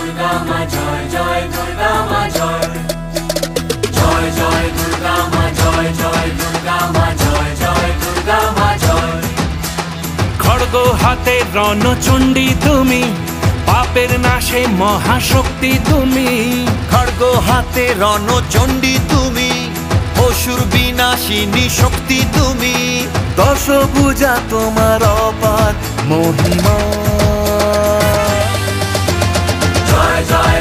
দুর্গা মা জয় জয় দুর্গা মা জয় জয় জয় দুর্গা মা জয় জয় দুর্গা মা জয় জয় দুর্গা মা জয়। খড়গ হাতে রণচণ্ডী তুমি, পাপের নাশে মহাশক্তি তুমি। খড়গ হাতে রণচণ্ডী তুমি, অসুর বিনাশিনী শক্তি তুমি। দশভুজা তোমার অপার মহিমা। জয় জয়